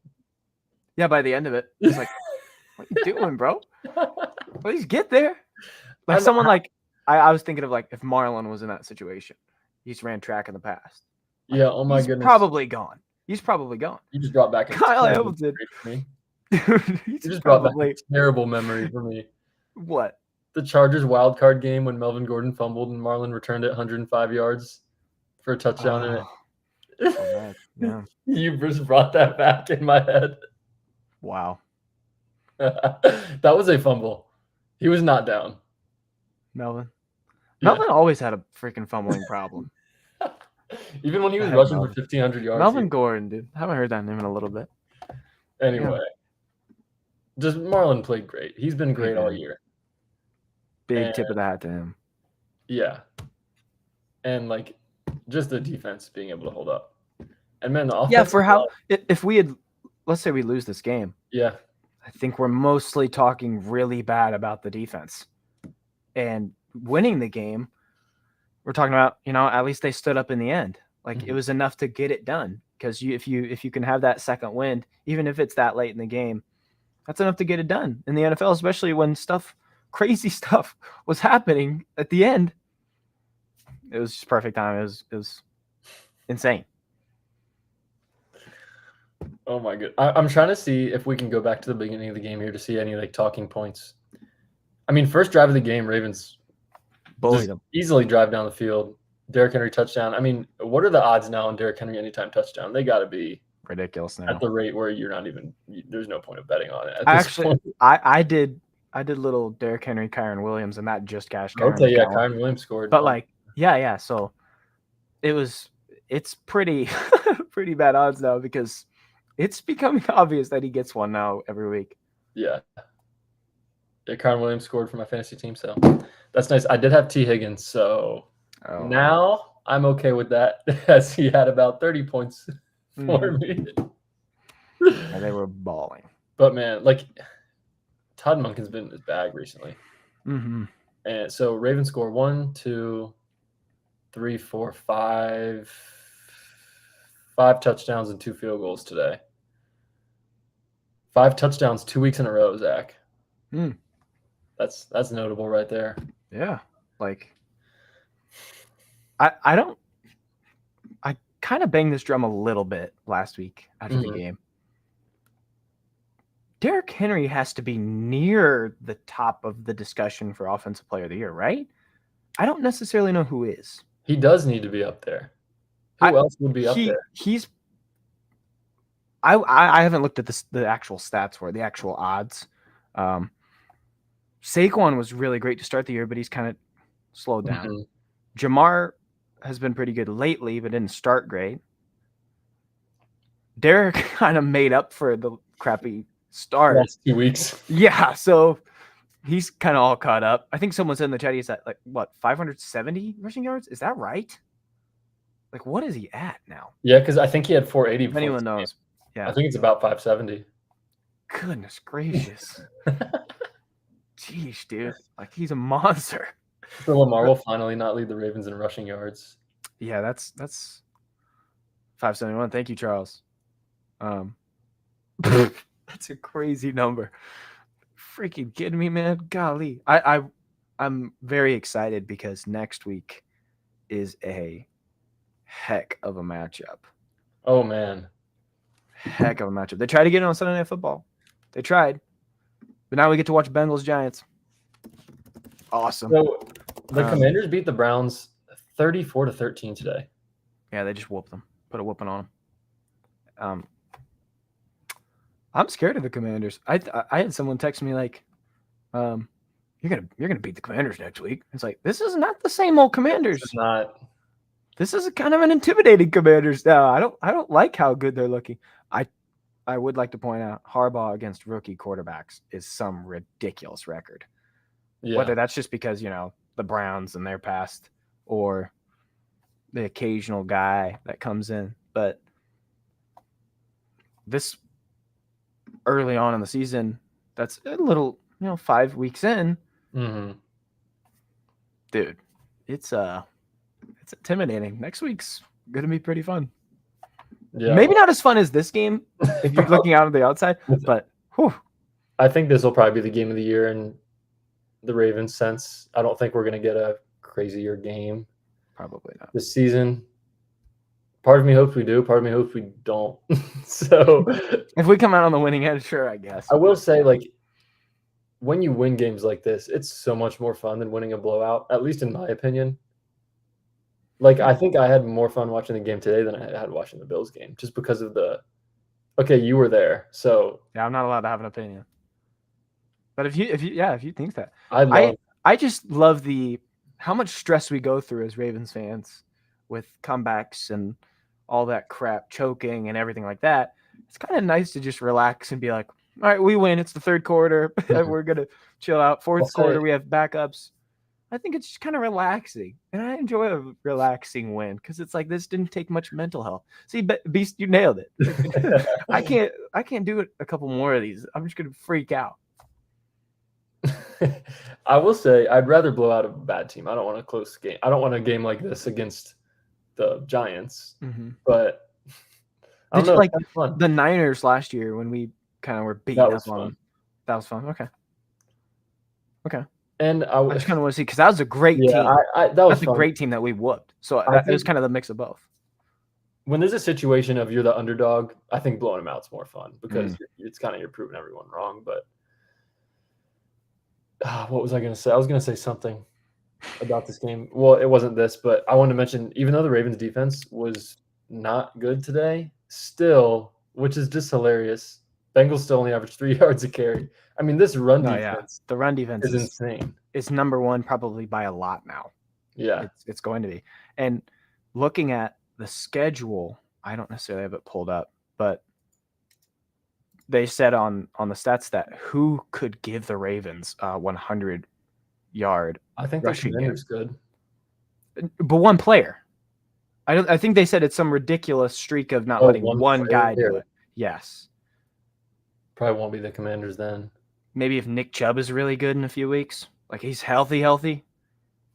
Yeah, by the end of it, he's like, "What are you doing, bro? Please get there." Like someone like I was thinking of like if Marlon was in that situation, he's ran track in the past. Like, yeah. Oh my goodness. Probably gone. He's probably gone. You just brought back Kyle Hamilton. Dude, you just brought back a terrible memory for me. What? The Chargers wild card game when Melvin Gordon fumbled and Marlon returned it 105 yards for a touchdown in it. Yeah. You just brought that back in my head. Wow. That was a fumble. He was not down. Melvin always had a freaking fumbling problem. Even when he was rushing for 1,500 yards. Melvin Gordon, dude. I haven't heard that name in a little bit. Anyway. Just Marlon played great. He's been great all year. Big tip of the hat to him. Yeah. And like just the defense being able to hold up. And man, the offense. Yeah, for how if we had, let's say we lose this game. Yeah. I think we're mostly talking really bad about the defense. And winning the game, we're talking about, at least they stood up in the end. Like it was enough to get it done. Because if you can have that second wind, even if it's that late in the game, that's enough to get it done in the NFL, especially when crazy stuff was happening at the end. It was just perfect time. It was insane. Oh my god! I'm trying to see if we can go back to the beginning of the game here to see any like talking points. I mean, first drive of the game, Ravens bullied them, easily drive down the field. Derrick Henry touchdown. I mean, what are the odds now on Derrick Henry anytime touchdown? They got to be ridiculous now. At the rate where you're not even – there's no point of betting on it at this point. I did little Derrick Henry, Kyron Williams, and that just cashed. Okay, yeah, Kyron Williams scored. But, like, yeah. So it's pretty pretty bad odds now because it's becoming obvious that he gets one now every week. Yeah. Kyron Williams scored for my fantasy team, so that's nice. I did have T. Higgins, so now I'm okay with that as he had about 30 points for me. And they were balling. But, man, like, Todd Monken's been in his bag recently. Mm-hmm. And so Ravens score 1, 2, 3, 4, 5 touchdowns and 2 field goals today. 5 touchdowns 2 weeks in a row, Zach. That's notable right there. Yeah. Like, I kind of banged this drum a little bit last week after the game. Derrick Henry has to be near the top of the discussion for Offensive Player of the Year, right? I don't necessarily know who is. He does need to be up there. Who else would be up there? I haven't looked at the actual stats for it, the actual odds. Saquon was really great to start the year, but he's kind of slowed down. Jamar has been pretty good lately, but didn't start great. Derrick kind of made up for the crappy start. Last 2 weeks. Yeah, so he's kind of all caught up. I think someone said in the chat he's at 570 rushing yards? Is that right? Like, what is he at now? Yeah, because I think he had 480. If anyone knows. Yeah. I think it's about 570. Goodness gracious. Jeez, dude. Like, he's a monster. So Lamar will finally not lead the Ravens in rushing yards. Yeah, that's 571. Thank you, Charles. That's a crazy number. Freaking kidding me, man? Golly. I'm very excited because next week is a heck of a matchup. Oh, man. Heck of a matchup. They tried to get it on Sunday Night Football. They tried. But now we get to watch Bengals Giants. Awesome. So the Commanders beat the Browns 34-13 today. Yeah, they just whooped them. Put a whooping on them. I'm scared of the Commanders. I had someone text me like, "You're gonna beat the Commanders next week." It's like, this is not the same old Commanders. It's not. This is kind of an intimidating Commanders now. I don't like how good they're looking. I would like to point out Harbaugh against rookie quarterbacks is some ridiculous record. Yeah. Whether that's just because, the Browns and their past or the occasional guy that comes in. But this early on in the season, that's a little, 5 weeks in. Mm-hmm. Dude, it's intimidating. Next week's going to be pretty fun. Yeah. Maybe not as fun as this game if you're looking out on the outside, but whew. I think this will probably be the game of the year in the Ravens sense. I don't think we're going to get a crazier game. Probably not. This season. Part of me hopes we do. Part of me hopes we don't. So if we come out on the winning end, sure, I guess. I will say, when you win games like this, it's so much more fun than winning a blowout, at least in my opinion. I think I had more fun watching the game today than I had watching the Bills game, just because of okay, you were there, so yeah, I'm not allowed to have an opinion. But if you think that, I just love how much stress we go through as Ravens fans with comebacks and all that crap, choking and everything like that. It's kind of nice to just relax and be like, all right, we win. It's the third quarter. We're gonna chill out. Fourth quarter, we have backups. I think it's just kind of relaxing, and I enjoy a relaxing win because it's like this didn't take much mental health. See, Beast, you nailed it. I can't do it a couple more of these. I'm just gonna freak out. I will say I'd rather blow out a bad team. I don't want a close game. I don't want a game like this against the Giants. Mm-hmm. But I don't know. Like the Niners last year when we kind of were beating up on them. That was fun. Okay. And I just kind of want to see because that was a great team. That's a great team that we whooped. So it was kind of the mix of both. When there's a situation of you're the underdog, I think blowing them out is more fun because it's kind of you're proving everyone wrong. But what was I going to say? I was going to say something. about this game. Well, it wasn't this, but I wanted to mention, even though the Ravens defense was not good today, still, which is just hilarious, Bengals still only averaged 3 yards a carry. I mean, this run defense The run defense is insane. It's number one probably by a lot now. Yeah. It's going to be. And looking at the schedule, I don't necessarily have it pulled up, but they said on the stats that who could give the Ravens 100-yard I think the rushing game. Commanders good. But one player. I think they said it's some ridiculous streak of not letting one guy do it. Yes. Probably won't be the Commanders then. Maybe if Nick Chubb is really good in a few weeks, like he's healthy.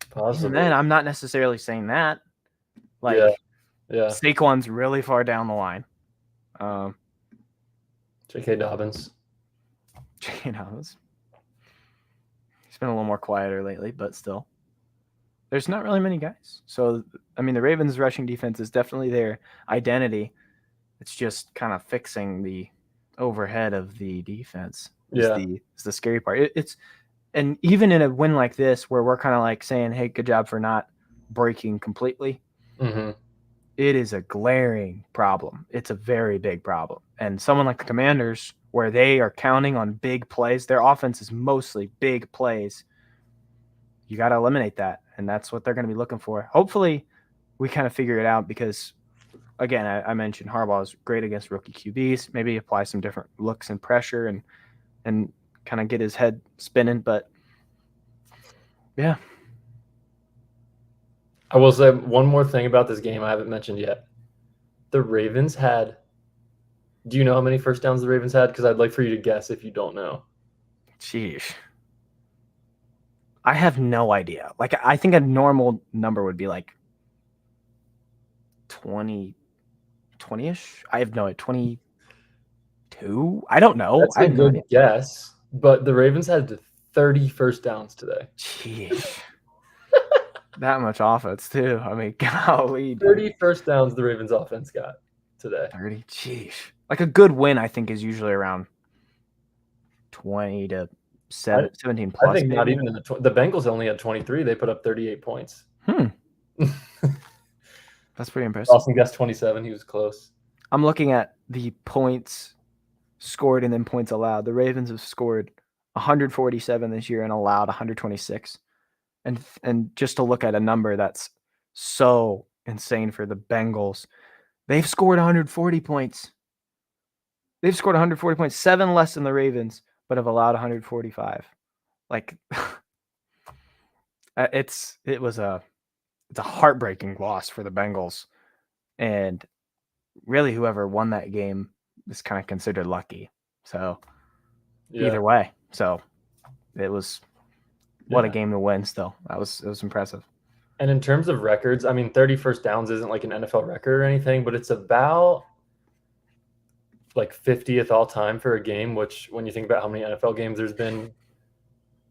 Possibly. Even then, I'm not necessarily saying that. Like, yeah. Saquon's really far down the line. J.K. Dobbins. He's been a little more quieter lately, but still. There's not really many guys. So, I mean, the Ravens' rushing defense is definitely their identity. It's just kind of fixing the overhead of the defense. Is the scary part. And even in a win like this, where we're kind of like saying, hey, good job for not breaking completely, it is a glaring problem. It's a very big problem. And someone like the Commanders, where they are counting on big plays, their offense is mostly big plays. You got to eliminate that. And that's what they're going to be looking for. Hopefully, we kind of figure it out because, again, I mentioned Harbaugh is great against rookie QBs. Maybe apply some different looks and pressure and kind of get his head spinning. But, yeah. I will say one more thing about this game I haven't mentioned yet. The Ravens had – do you know how many first downs the Ravens had? Because I'd like for you to guess if you don't know. Jeez. I have no idea. Like, I think a normal number would be like 20-ish. I have no idea. 22? I don't know. That's a good guess, but the Ravens had 30 first downs today. Jeez. That much offense, too. I mean, golly. 30 first downs the Ravens offense got today. 30? Jeez. Like, a good win, I think, is usually around 20 to 17 plus. I think not even in the Bengals only had 23. They put up 38 points. That's pretty impressive. Austin guessed 27. He was close. I'm looking at the points scored and then points allowed. The Ravens have scored 147 this year and allowed 126. And just to look at a number that's so insane for the Bengals, they've scored 140 points. They've scored 140 points, 7 less than the Ravens, but have allowed 145. Like, it's a heartbreaking loss for the Bengals, and really whoever won that game is kind of considered lucky. So either way, so it was what a game to win. Still, it was impressive. And in terms of records, I mean, 30 first downs isn't like an NFL record or anything, but it's about like 50th all time for a game, which when you think about how many NFL games there's been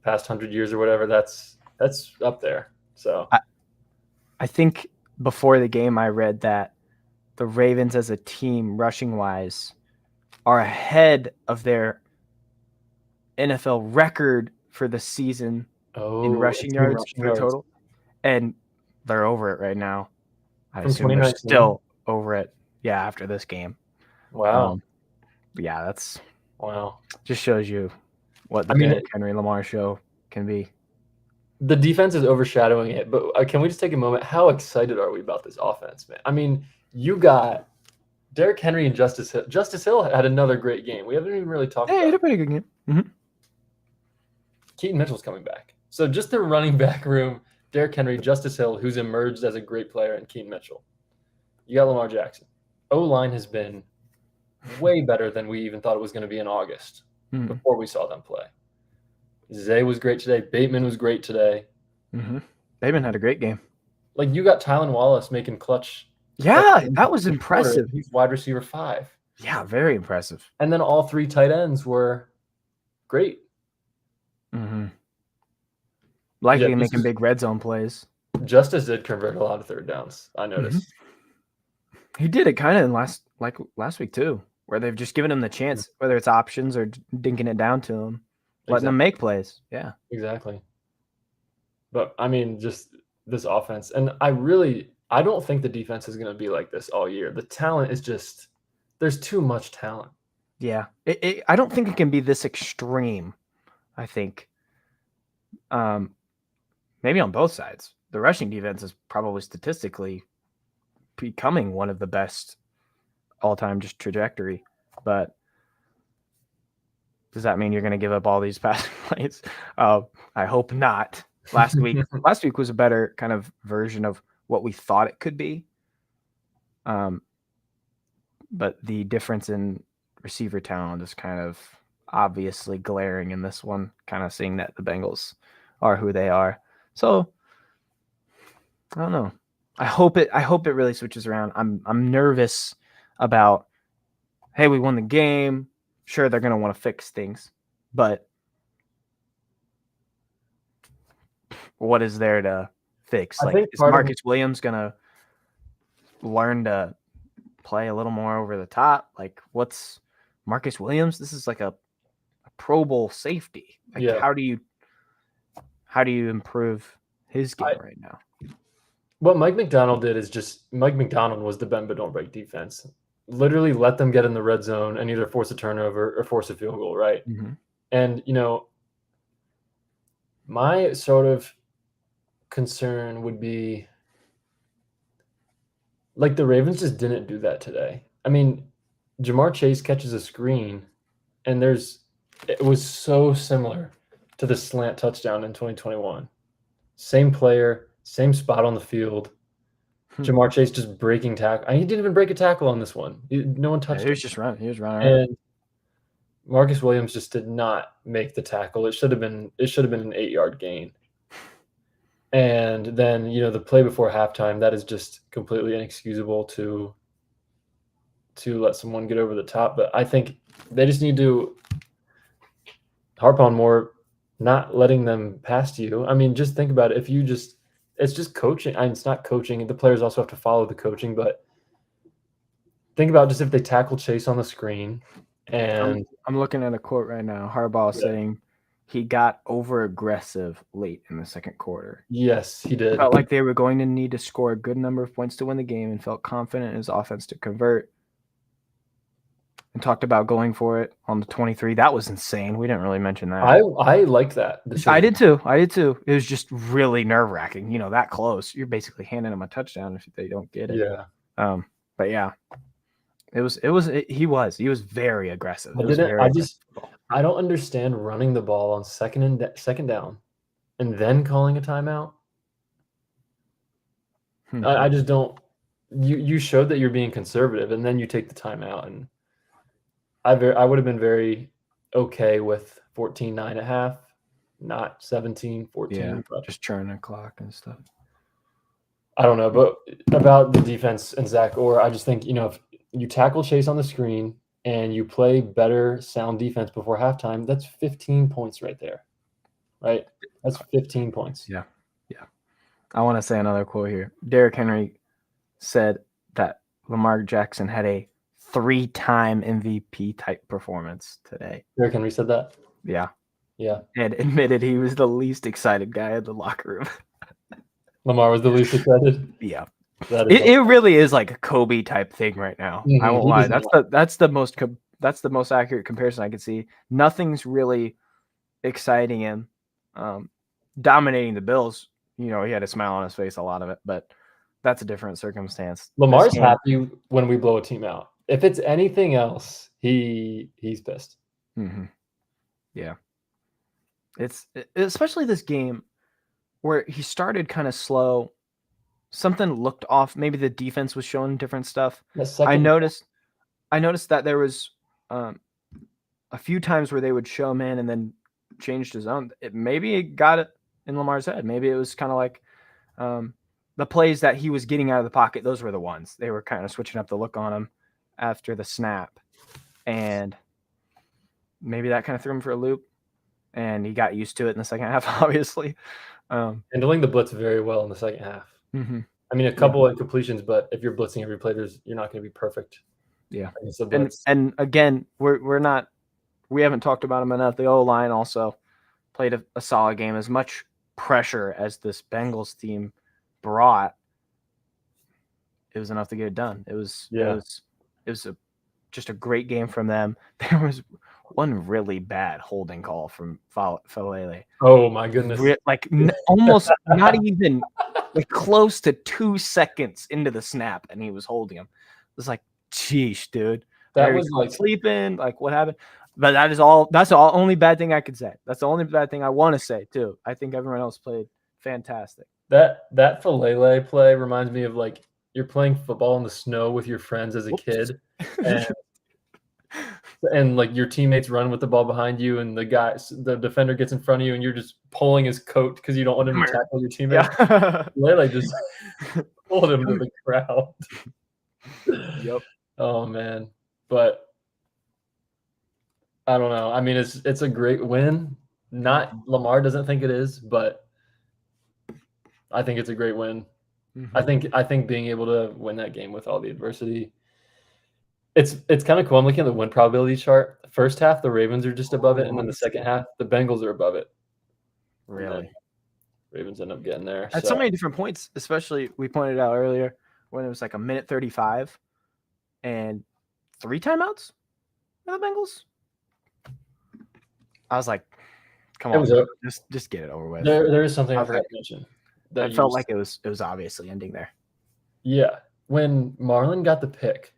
past 100 years or whatever, that's up there. So I think before the game I read that the Ravens as a team rushing wise are ahead of their NFL record for the season in rushing yards for total. And they're over it right now. I assume they're still over it. Yeah, after this game. Wow. Yeah, that's wow. Just shows you what the Derrick Henry Lamar show can be. The defense is overshadowing it, but can we just take a moment? How excited are we about this offense, man? I mean, you got Derrick Henry and Justice Hill. Justice Hill had another great game. We haven't even really talked about it. He had a pretty good game. Mm-hmm. Keaton Mitchell's coming back. So just the running back room, Derrick Henry, Justice Hill, who's emerged as a great player, and Keaton Mitchell. You got Lamar Jackson. O-line has been way better than we even thought it was going to be in August before we saw them play. Zay was great today. Bateman was great today. Bateman had a great game. Like, you got Tylan Wallace making clutch. Yeah, that was impressive. He's wide receiver 5. Yeah, very impressive. And then all 3 tight ends were great. Likely making big red zone plays. Justice did convert a lot of third downs, I noticed. He did it kind of in last week too, where they've just given him the chance, whether it's options or dinking it down to him, letting them make plays. Yeah, exactly. But I mean, just this offense, and I don't think the defense is going to be like this all year. The talent is just there's too much talent. Yeah, I don't think it can be this extreme. I think, maybe on both sides, the rushing defense is probably statistically becoming one of the best all-time just trajectory. But does that mean you're going to give up all these passing plays? I hope not. Last week was a better kind of version of what we thought it could be. But the difference in receiver talent is kind of obviously glaring in this one, kind of seeing that the Bengals are who they are. So I don't know. I hope it really switches around. I'm nervous about, hey, we won the game. Sure, they're going to want to fix things, but what is there to fix? Like, is Marcus Williams going to learn to play a little more over the top? Like, what's Marcus Williams? This is like a Pro Bowl safety. Like, Yeah. how do you improve his game right now? What Mike Macdonald did is Mike Macdonald was the bend but don't break defense. Literally let them get in the red zone and either force a turnover or force a field goal, right? Mm-hmm. And, my sort of concern would be like the Ravens just didn't do that today. I mean, Jamar Chase catches a screen and it was so similar to the slant touchdown in 2021. Same player, same spot on the field. Jamar Chase just breaking tackle. He didn't even break a tackle on this one. No one touched him. He was just running. He was running around. And Marcus Williams just did not make the tackle. It should have been an 8-yard gain. And then, the play before halftime, that is just completely inexcusable to let someone get over the top. But I think they just need to harp on more not letting them pass you. I mean, just think about it. It's just coaching. It's not coaching. The players also have to follow the coaching, but think about just if they tackle Chase on the screen. And I'm looking at a quote right now. Harbaugh saying he got over aggressive late in the second quarter. Yes, he did. Felt like they were going to need to score a good number of points to win the game and felt confident in his offense to convert. And talked about going for it on the 23. That was insane. We didn't really mention that. I liked that. I did too. It was just really nerve-wracking. That close. You're basically handing them a touchdown if they don't get it. Yeah. But yeah. He was very aggressive. I don't understand running the ball on second down and then calling a timeout. I just don't. You showed that you're being conservative, and then you take the timeout, and I would have been very okay with 14.5, not 17, 14. Yeah, just churning the clock and stuff. I don't know, but about the defense and Zach Orr, I just think, if you tackle Chase on the screen and you play better sound defense before halftime, that's 15 points right there, right? That's 15 points. Yeah. I want to say another quote here. Derrick Henry said that Lamar Jackson had a 3-time MVP type performance today. Derrick Henry said that? Yeah. Yeah. And admitted he was the least excited guy in the locker room. Lamar was the least excited? Yeah. It really is like a Kobe type thing right now. Mm-hmm. I won't lie. That's the most accurate comparison I could see. Nothing's really exciting him. Dominating the Bills, he had a smile on his face a lot of it, but that's a different circumstance. Lamar's happy when we blow a team out. If it's anything else, he's pissed. Mm-hmm. Yeah. It's especially this game where he started kind of slow. Something looked off. Maybe the defense was showing different stuff. I noticed that there was a few times where they would show him in and then changed his own. Maybe it got it in Lamar's head. Maybe it was kind of like the plays that he was getting out of the pocket. Those were the ones. They were kind of switching up the look on him after the snap. And maybe that kind of threw him for a loop. And he got used to it in the second half, obviously. Handling the blitz very well in the second half. Mm-hmm. I mean, a couple of incompletions, but if you're blitzing every play, you're not going to be perfect. Yeah. And again, we haven't talked about him enough. The O-line also played a solid game. As much pressure as this Bengals team brought, it was enough to get it done. It was just a great game from them. There was one really bad holding call from Falele. Oh my goodness! Almost not even like close to 2 seconds into the snap, and he was holding him. It was like, geez, dude. That was like sleeping. Like, what happened? But that's the only bad thing I could say. That's the only bad thing I want to say too. I think everyone else played fantastic. That Falele play reminds me of like you're playing football in the snow with your friends as a kid, and like your teammates run with the ball behind you, and the defender gets in front of you, and you're just pulling his coat because you don't want him to tackle your teammate. Yeah. Falele just pulled him to the ground. Yep. Oh man, but I don't know. I mean, it's a great win. Not Lamar doesn't think it is, but I think it's a great win. Mm-hmm. I think being able to win that game with all the adversity, it's kind of cool. I'm looking at the win probability chart. First half, the Ravens are just above it, and then the second half, the Bengals are above it. Really? Ravens end up getting there. At so many different points, especially we pointed out earlier when it was like a minute 35 and 3 timeouts for the Bengals. I was like, come on, just get it over with. There is something I forgot to mention. I felt like it was obviously ending there. Yeah. When Marlon got the pick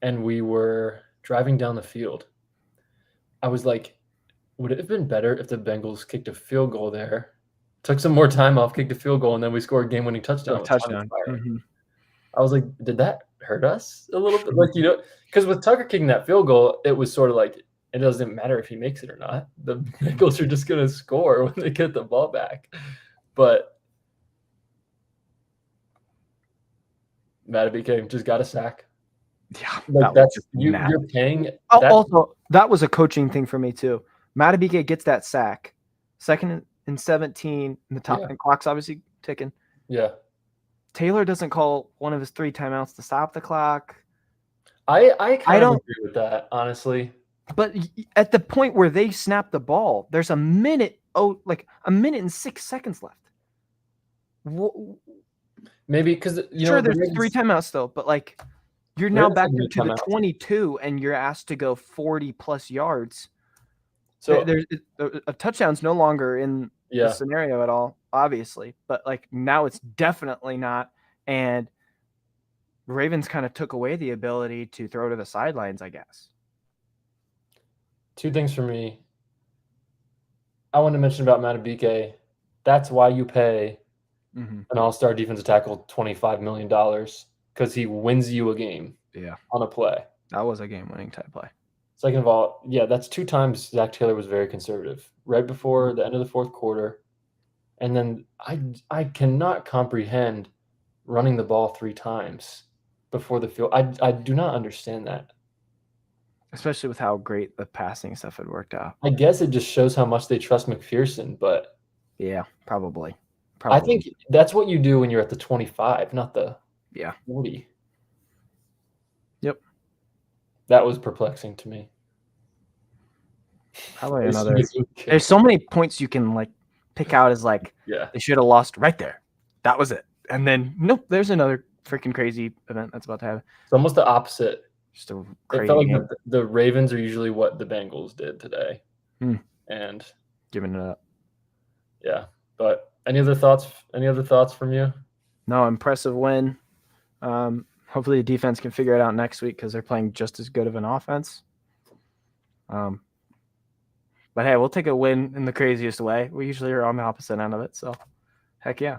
and we were driving down the field, I was like, would it have been better if the Bengals kicked a field goal there, took some more time off, kicked a field goal, and then we scored a game-winning touchdown? Mm-hmm. I was like, did that hurt us a little bit? Like, because with Tucker kicking that field goal, it was sort of like, it doesn't matter if he makes it or not. The Bengals are just going to score when they get the ball back. But Madubuike just got a sack. Yeah, like that's you're paying. Also, that was a coaching thing for me too. Madubuike gets that sack, 2nd and 17, and the top and clock's obviously ticking. Yeah. Taylor doesn't call one of his 3 timeouts to stop the clock. I don't agree with that, honestly. But at the point where they snap the ball, there's a minute and 6 seconds left. Maybe because there's 3 timeouts still, but like you're now back to the 22 and you're asked to go 40 plus yards. So there's a touchdown's no longer in the scenario at all, obviously, but like now it's definitely not. And Ravens kind of took away the ability to throw to the sidelines, I guess. 2 things for me. I want to mention about Madubuike. That's why you pay an all-star defensive tackle $25 million, because he wins you a game on a play. That was a game-winning type play. Second of all, that's 2 times Zach Taylor was very conservative, right before the end of the 4th quarter. And then I cannot comprehend running the ball 3 times before the field. I do not understand that. Especially with how great the passing stuff had worked out. I guess it just shows how much they trust McPherson, but yeah, probably. I think that's what you do when you're at the 25, not the 40. Yep. That was perplexing to me. How about another? There's so many points you can like pick out as like they should have lost right there. That was it. And then nope, there's another freaking crazy event that's about to happen. It's almost the opposite. Just a crazy it felt like the Ravens are usually what the Bengals did today. And giving it up. Yeah. But any other thoughts from you? No, impressive win. Hopefully the defense can figure it out next week because they're playing just as good of an offense. But hey, we'll take a win in the craziest way. We usually are on the opposite end of it, so heck yeah.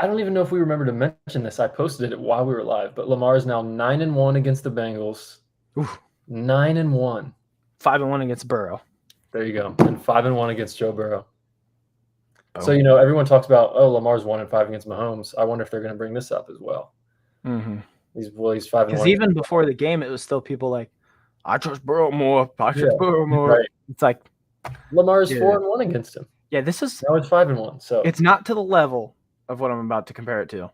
I don't even know if we remember to mention this. I posted it while we were live, but Lamar is now 9-1 against the Bengals. 9-1. 5-1 against Burrow. There you go. And 5-1 against Joe Burrow. Oh. So, everyone talks about, Lamar's 1-5 against Mahomes. I wonder if they're going to bring this up as well. Mm-hmm. He's 5-1. Because even before the game, it was still people like, I trust Burrow more. Burrow more. Right. It's like Lamar's 4-1 against him. Yeah, this is now it's 5-1. So it's not to the level of what I'm about to compare it to.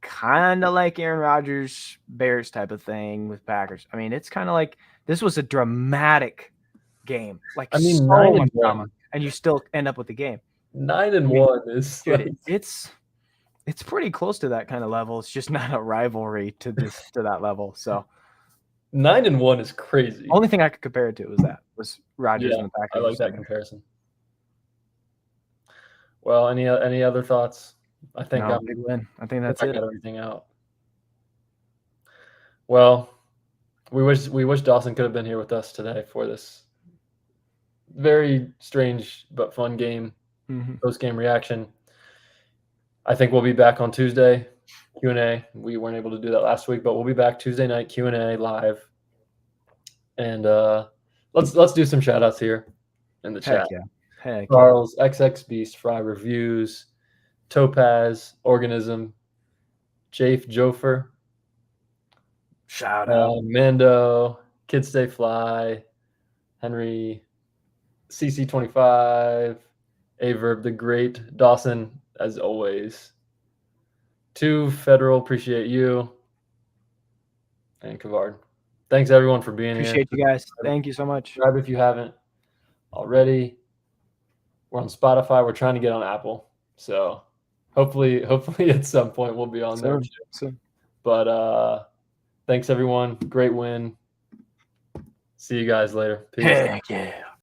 Kind of like Aaron Rodgers, Bears type of thing with Packers. I mean, it's kind of like this was a dramatic game. Like, I mean, so 9-1. much drama, and you still end up with the game. 9-1 is Dude, like, it's pretty close to that kind of level. It's just not a rivalry to that level. So 9-1 is crazy. only thing I could compare it to was Rodgers and the Packers. I like that comparison. Well, any other thoughts? I think big win. I think that's I it. got everything out. Well, we wish Dawson could have been here with us today for this very strange but fun game. Post-game reaction. I think we'll be back on Tuesday. Q&A. We weren't able to do that last week, but we'll be back Tuesday night Q&A live. And let's do some shout outs here in the chat. Heck Charles, XX Beast, Fry Reviews, Topaz, Organism, Jafe Jofer, shout out, Mando, Kids Stay Fly, Henry, CC25, Averb the Great, Dawson, as always. 2 Federal, appreciate you, and Kavard. Thanks everyone for being here. Appreciate you guys. Thank you so much. Subscribe if you haven't already. We're on Spotify. We're trying to get on Apple. So hopefully at some point we'll be on there too. But thanks everyone. Great win. See you guys later. Peace. Heck yeah.